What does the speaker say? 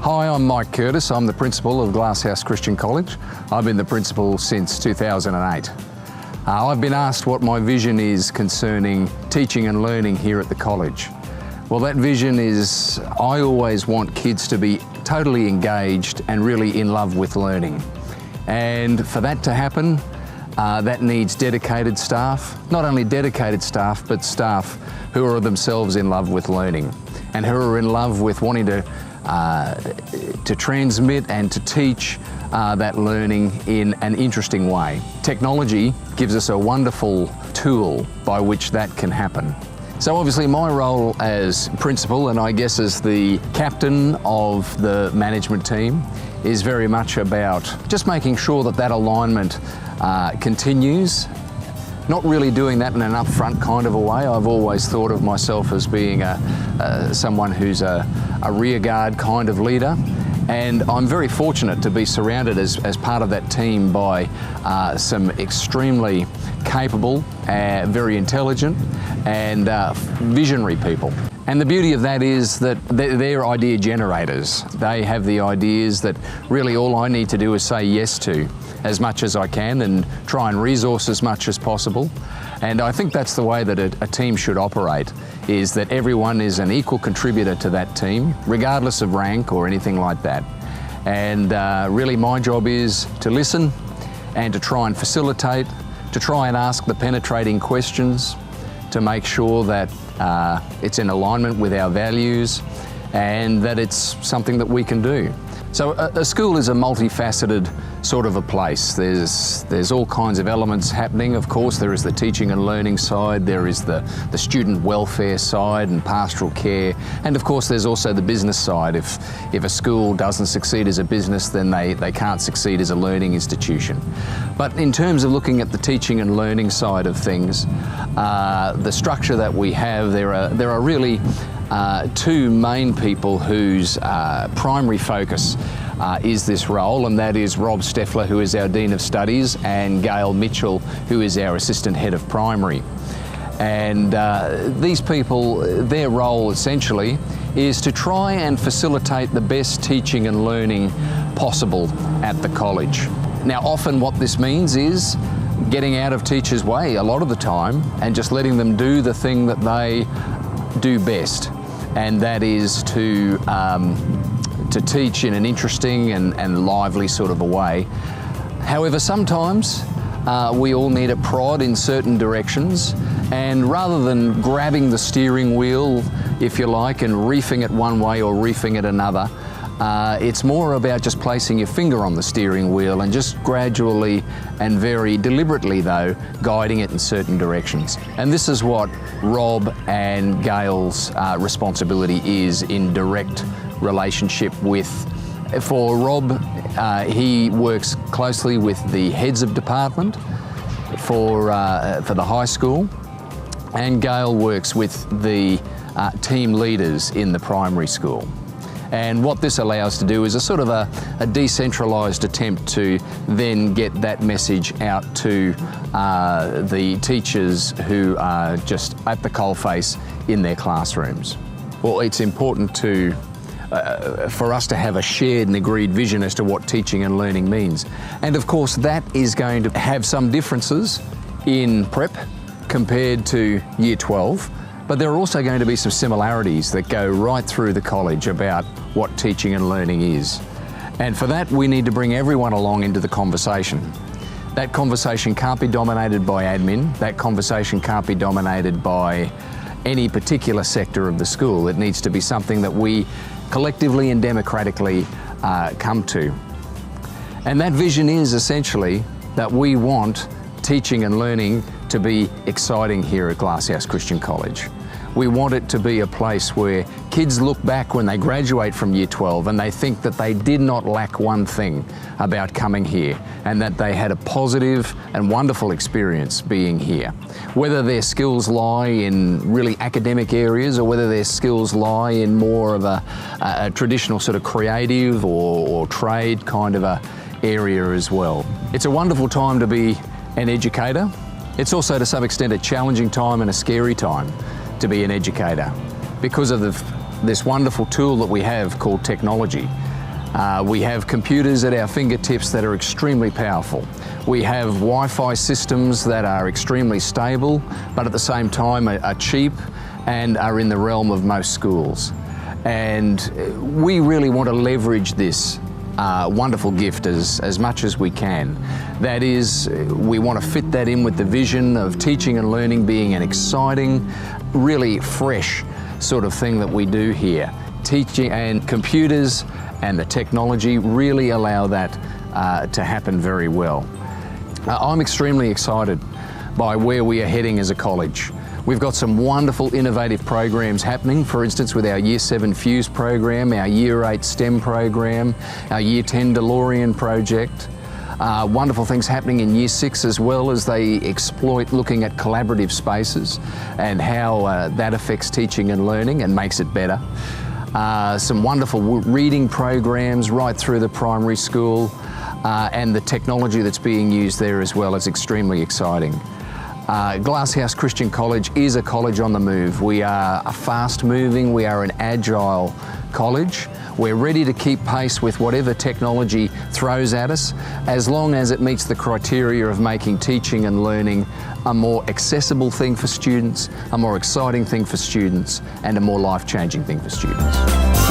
Hi, I'm Mike Curtis. I'm the principal of Glasshouse Christian College. I've been the principal since 2008. I've been asked what my vision is concerning teaching and learning here at the college. Well, that vision is I always want kids to be totally engaged and really in love with learning. And for that to happen, that needs dedicated staff, not only dedicated staff, but staff who are themselves in love with learning and who are in love with wanting to transmit and to teach that learning in an interesting way. Technology gives us a wonderful tool by which that can happen. So obviously my role as principal, and I guess as the captain of the management team, is very much about just making sure that that alignment continues. Not really doing that in an upfront kind of a way. I've always thought of myself as being someone who's a rearguard kind of leader. And I'm very fortunate to be surrounded as part of that team by some extremely capable, very intelligent and visionary people. And the beauty of that is that they're idea generators. They have the ideas that really all I need to do is say yes to as much as I can and try and resource as much as possible. And I think that's the way that a team should operate, is that everyone is an equal contributor to that team, regardless of rank or anything like that. And really my job is to listen and to try and facilitate, to try and ask the penetrating questions, to make sure that it's in alignment with our values and that it's something that we can do. So a school is a multifaceted sort of a place. There's all kinds of elements happening. Of course, there is the teaching and learning side, there is the student welfare side and pastoral care, and of course there's also the business side. If a school doesn't succeed as a business, then they can't succeed as a learning institution. But in terms of looking at the teaching and learning side of things, the structure that we have, there are really two main people whose primary focus is this role, and that is Rob Steffler, who is our Dean of Studies, and Gail Mitchell, who is our Assistant Head of Primary. And these people, their role essentially is to try and facilitate the best teaching and learning possible at the college. Now, often what this means is getting out of teachers' way a lot of the time and just letting them do the thing that they do best, and that is to teach in an interesting and lively sort of a way. However, sometimes we all need a prod in certain directions, and rather than grabbing the steering wheel, if you like, and reefing it one way or reefing it another, it's more about just placing your finger on the steering wheel and just gradually and very deliberately, though, guiding it in certain directions. And this is what Rob and Gail's responsibility is in direct relationship with. For Rob, he works closely with the heads of department for the high school, and Gail works with the team leaders in the primary school. And what this allows to do is a sort of a decentralised attempt to then get that message out to the teachers who are just at the coalface in their classrooms. Well, it's important for us to have a shared and agreed vision as to what teaching and learning means. And of course that is going to have some differences in prep compared to Year 12. But there are also going to be some similarities that go right through the college about what teaching and learning is. And for that, we need to bring everyone along into the conversation. That conversation can't be dominated by admin. That conversation can't be dominated by any particular sector of the school. It needs to be something that we collectively and democratically come to. And that vision is essentially that we want teaching and learning to be exciting here at Glasshouse Christian College. We want it to be a place where kids look back when they graduate from Year 12 and they think that they did not lack one thing about coming here, and that they had a positive and wonderful experience being here. Whether their skills lie in really academic areas or whether their skills lie in more of a traditional sort of creative or trade kind of a area as well. It's a wonderful time to be an educator. It's also to some extent a challenging time and a scary time to be an educator because of this wonderful tool that we have called technology. We have computers at our fingertips that are extremely powerful. We have Wi-Fi systems that are extremely stable, but at the same time are cheap and are in the realm of most schools. And we really want to leverage this wonderful gift as much as we can. That is, we want to fit that in with the vision of teaching and learning being an exciting, really fresh sort of thing that we do here. Teaching and computers and the technology really allow that to happen very well. I'm extremely excited by where we are heading as a college. We've got some wonderful innovative programs happening, for instance with our Year 7 Fuse program, our Year 8 STEM program, our Year 10 DeLorean project. Wonderful things happening in Year 6 as well as they exploit looking at collaborative spaces and how that affects teaching and learning and makes it better. Some wonderful reading programs right through the primary school, and the technology that's being used there as well is extremely exciting. Glasshouse Christian College is a college on the move. We are a fast-moving, we are an agile college. We're ready to keep pace with whatever technology throws at us, as long as it meets the criteria of making teaching and learning a more accessible thing for students, a more exciting thing for students, and a more life-changing thing for students.